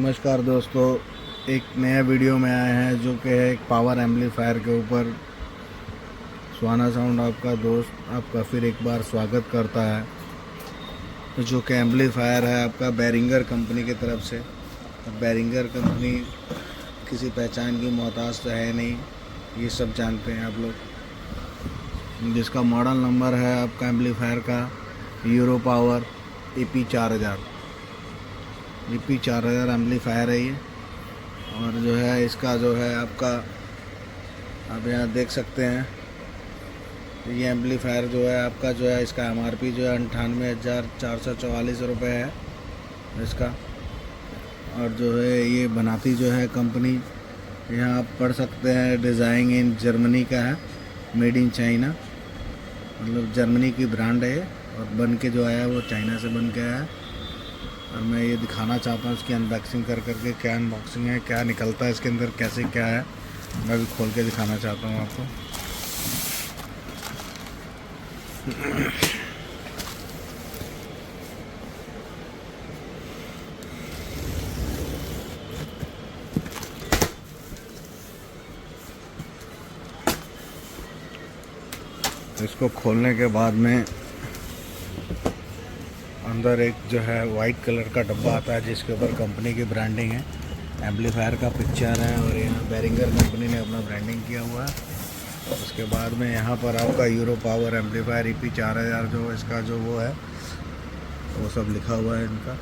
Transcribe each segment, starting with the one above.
नमस्कार दोस्तों, एक नया वीडियो में आए हैं जो कि है एक पावर एम्पलीफायर के ऊपर। सुहाना साउंड आपका दोस्त आपका फिर एक बार स्वागत करता है। जो कि एम्पलीफायर है आपका बैरिंगर कंपनी की तरफ से। बैरिंगर कंपनी किसी पहचान की मोहताज तो है नहीं, ये सब जानते हैं आप लोग। जिसका मॉडल नंबर है आपका एम्पलीफायर का यूरो पावर EP4000 एम्पलीफायर है ये। और जो है इसका जो है आपका आप यहाँ देख सकते हैं, ये एम्पलीफायर जो है आपका जो है इसका MRP जो है 98,444 रुपये है इसका। और जो है ये बनाती जो है कंपनी, यहाँ आप पढ़ सकते हैं डिज़ाइन इन जर्मनी का है, मेड इन चाइना, मतलब जर्मनी की ब्रांड है। और बन के जो आया है वो चाइना से बन के आया है। और मैं ये दिखाना चाहता हूँ इसकी अनबॉक्सिंग कर करके, क्या अनबॉक्सिंग है, क्या निकलता है इसके अंदर, कैसे क्या है, मैं भी खोल के दिखाना चाहता हूँ आपको। इसको खोलने के बाद में अंदर एक जो है वाइट कलर का डब्बा आता है जिसके ऊपर कंपनी की ब्रांडिंग है, एम्पलीफायर का पिक्चर है और यहाँ बैरिंगर कंपनी ने अपना ब्रांडिंग किया हुआ है। उसके बाद में यहाँ पर आपका यूरो पावर एम्पलीफायर EP4000 जो इसका जो वो है वो सब लिखा हुआ है इनका।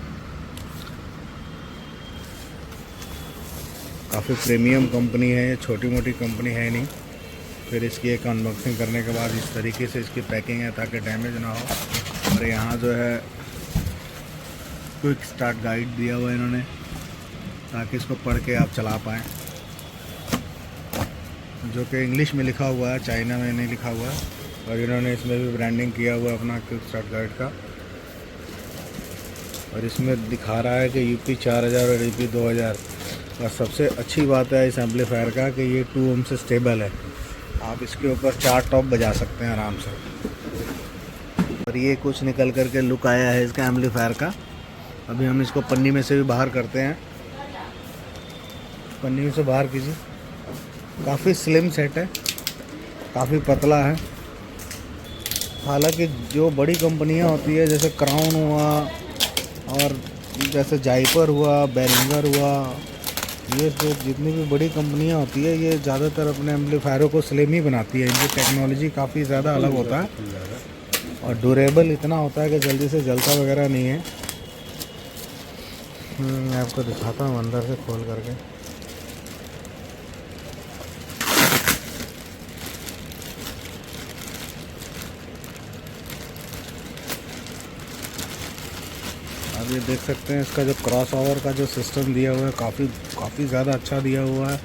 काफ़ी प्रीमियम कंपनी है ये, छोटी मोटी कंपनी है नहीं। फिर इसकी एक अनबॉक्सिंग करने के बाद इस तरीके से इसकी पैकिंग है ताकि डैमेज ना हो। और यहाँ जो है क्विक स्टार्ट गाइड दिया हुआ है इन्होंने, ताकि इसको पढ़ के आप चला पाएँ, जो कि इंग्लिश में लिखा हुआ है, चाइना में नहीं लिखा हुआ है। और इन्होंने इसमें भी ब्रांडिंग किया हुआ है अपना क्विक स्टार्ट गाइड का। और इसमें दिखा रहा है कि EP4000 और EP2000। और सबसे अच्छी बात है इस एम्पलीफायर का कि ये 2 ओम से स्टेबल है, आप इसके ऊपर 4 टॉप बजा सकते हैं आराम से। और ये कुछ निकल कर के लुक आया है इसका एम्पलीफायर का। अभी हम इसको पन्नी में से भी बाहर करते हैं, पन्नी में से बाहर कीजिए। काफ़ी स्लिम सेट है, काफ़ी पतला है। हालांकि जो बड़ी कंपनियां होती है जैसे क्राउन हुआ और जैसे जाइपर हुआ, बैरिंगर हुआ, ये जो जितनी भी बड़ी कंपनियां होती है ये ज़्यादातर अपने एम्पलीफायरों को स्लिम ही बनाती है। इनकी टेक्नोलॉजी काफ़ी ज़्यादा अलग होता है और ड्यूरेबल इतना होता है कि जल्दी से जलता वगैरह नहीं है। मैं आपको दिखाता हूँ अंदर से खोल करके। अब ये देख सकते हैं इसका जो क्रॉस ओवर का जो सिस्टम दिया हुआ है काफ़ी ज़्यादा अच्छा दिया हुआ है।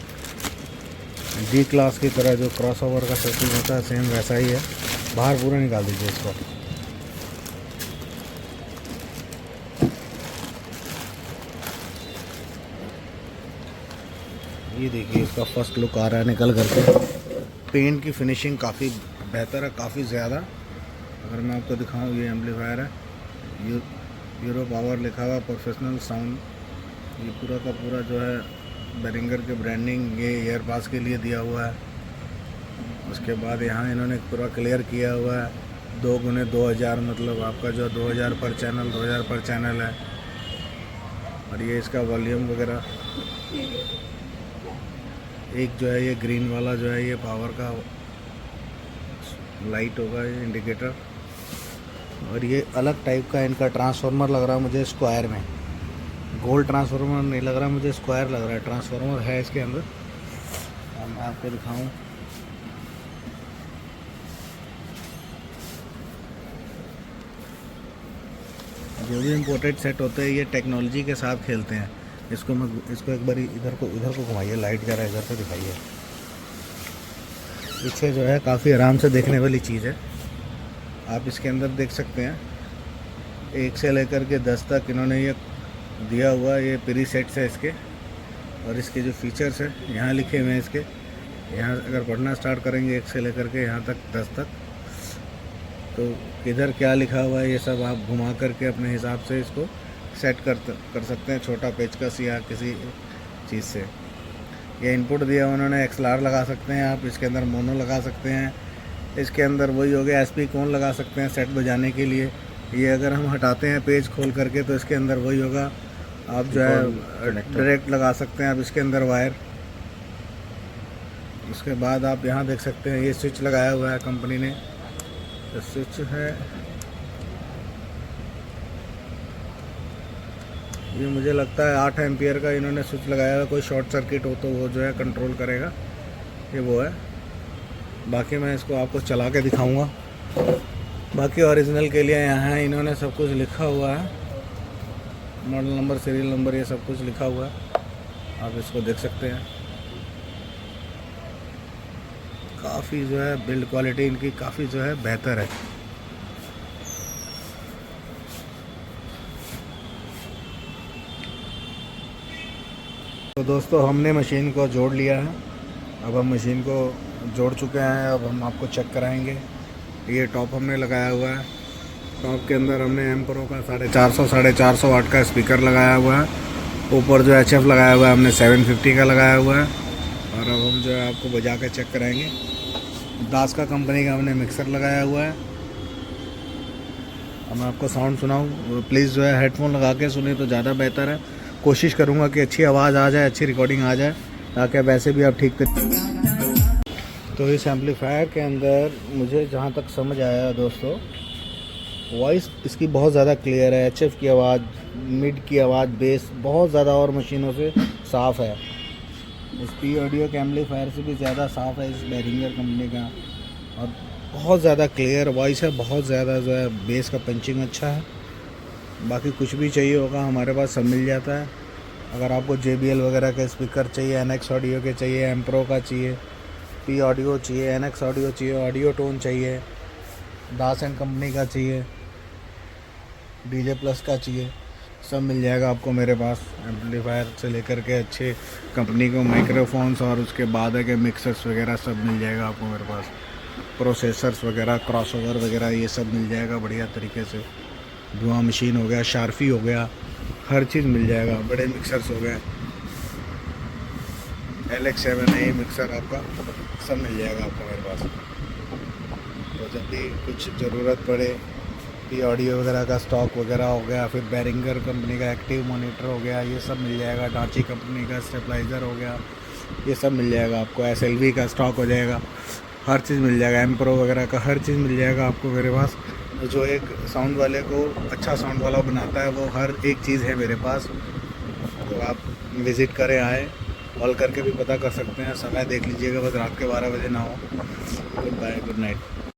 G क्लास की तरह जो क्रॉस ओवर का सिस्टम होता है सेम वैसा ही है। बाहर पूरा निकाल दीजिए इसको। ये देखिए इसका फर्स्ट लुक आ रहा है निकल करके। पेंट की फिनिशिंग काफ़ी बेहतर है, काफ़ी ज़्यादा। अगर मैं आपको दिखाऊं, ये एम्पलीफायर है, यूरो पावर लिखा हुआ, प्रोफेशनल साउंड। ये पूरा का पूरा जो है बैरिंगर के ब्रांडिंग ये एयर पास के लिए दिया हुआ है। उसके बाद यहाँ इन्होंने पूरा क्लियर किया हुआ है 2x2000, मतलब आपका जो 2000 पर चैनल है। और ये इसका वॉल्यूम वगैरह, एक जो है ये ग्रीन वाला जो है ये पावर का लाइट होगा, ये इंडिकेटर। और ये अलग टाइप का इनका ट्रांसफार्मर लग रहा है मुझे, स्क्वायर में। गोल्ड ट्रांसफार्मर नहीं लग रहा मुझे, स्क्वायर लग रहा है। ट्रांसफार्मर है इसके अंदर, मैं आपको दिखाऊं। जो भी इम्पोर्टेड सेट होते हैं ये टेक्नोलॉजी के साथ खेलते हैं। इसको एक बार इधर को घुमाइए, लाइट जरा इधर से दिखाइए। पीछे जो है काफ़ी आराम से देखने वाली चीज़ है। आप इसके अंदर देख सकते हैं 1 से लेकर के 10 तक इन्होंने ये दिया हुआ, ये प्री सेट्स है इसके। और इसके जो फीचर्स है यहाँ लिखे हुए हैं इसके। यहाँ अगर पढ़ना स्टार्ट करेंगे 1 से लेकर के यहाँ तक 10 तक, तो किधर क्या लिखा हुआ है ये सब आप घुमा करके अपने हिसाब से इसको सेट कर सकते हैं, छोटा पेचकस या किसी चीज़ से। ये इनपुट दिया उन्होंने, XLR लगा सकते हैं आप, इसके अंदर मोनो लगा सकते हैं, इसके अंदर वही हो गया SP कौन लगा सकते हैं सेट बजाने के लिए। ये अगर हम हटाते हैं पेज खोल करके तो इसके अंदर वही होगा, आप जो है डायरेक्ट लगा सकते हैं आप इसके अंदर वायर। उसके बाद आप यहाँ देख सकते हैं ये स्विच लगाया हुआ है कंपनी ने, तो स्विच है ये, मुझे लगता है 8 एम्पियर का इन्होंने स्विच लगाया हुआ। कोई शॉर्ट सर्किट हो तो वो जो है कंट्रोल करेगा, ये वो है। बाकी मैं इसको आपको चला के दिखाऊंगा। बाकी ओरिजिनल के लिए यहाँ इन्होंने सब कुछ लिखा हुआ है, मॉडल नंबर, सीरियल नंबर, ये सब कुछ लिखा हुआ है, आप इसको देख सकते हैं। काफ़ी जो है बिल्ड क्वालिटी इनकी काफ़ी जो है बेहतर है। तो दोस्तों हमने मशीन को जोड़ लिया है, अब हम मशीन को जोड़ चुके हैं, अब हम आपको चेक कराएंगे। ये टॉप हमने लगाया हुआ है, टॉप के अंदर हमने एम प्रो का 450 वाट का स्पीकर लगाया हुआ है। ऊपर जो HF लगाया हुआ है हमने 750 का लगाया हुआ है। और अब हम जो है आपको बजा के चेक करेंगे। दास का कंपनी का हमने मिक्सर लगाया हुआ है। अब मैं आपको साउंड सुनाऊँ, प्लीज़ जो है हेडफोन लगा के सुने तो ज़्यादा बेहतर है। कोशिश करूँगा कि अच्छी आवाज़ आ जाए, अच्छी रिकॉर्डिंग आ जाए, ताकि वैसे भी आप ठीक तो इस एम्पलीफायर के अंदर मुझे जहाँ तक समझ आया दोस्तों, वॉइस इसकी बहुत ज़्यादा क्लियर है। HF की आवाज़, मिड की आवाज़, बेस बहुत ज़्यादा और मशीनों से साफ़ है। इस P ऑडियो के एम्पलीफायर से भी ज़्यादा साफ़ है इस बेरिंगर कंपनी का, और बहुत ज़्यादा क्लियर वॉइस है, बहुत ज़्यादा जो है बेस का पंचिंग अच्छा है। बाकी कुछ भी चाहिए होगा हमारे पास सब मिल जाता है। अगर आपको JBL वगैरह के स्पीकर चाहिए, NX ऑडियो के चाहिए, एम प्रो का चाहिए, P ऑडियो चाहिए, NX ऑडियो चाहिए, ऑडियो टोन चाहिए, दास एंड कंपनी का चाहिए, DJ प्लस का चाहिए, सब मिल जाएगा आपको मेरे पास। एम्पलीफायर से लेकर के अच्छे कंपनी को माइक्रोफोन्स और उसके बाद है कि मिक्सर्स वगैरह सब मिल जाएगा आपको मेरे पास। प्रोसेसर्स वगैरह, क्रॉसओवर वगैरह ये सब मिल जाएगा बढ़िया तरीके से। धुआं मशीन हो गया, शार्फी हो गया, हर चीज़ मिल जाएगा। बड़े मिक्सर्स हो गए, LX7A मिक्सर आपका सब मिल जाएगा आपको मेरे पास। तो जब भी कुछ ज़रूरत पड़े, P ऑडियो वगैरह का स्टॉक वगैरह हो गया, फिर बेरिंगर कंपनी का एक्टिव मॉनिटर हो गया, ये सब मिल जाएगा। डांची कंपनी का स्टेबलाइज़र हो गया, ये सब मिल जाएगा आपको। SLV का स्टॉक हो जाएगा, हर चीज़ मिल जाएगा। एम प्रो वगैरह का हर चीज़ मिल जाएगा आपको मेरे पास। जो एक साउंड वाले को अच्छा साउंड वाला बनाता है, वो हर एक चीज़ है मेरे पास। तो आप विज़िट करें, आए, कॉल करके भी पता कर सकते हैं। समय देख लीजिएगा, बस रात के 12 बजे ना हो। Goodbye, good night.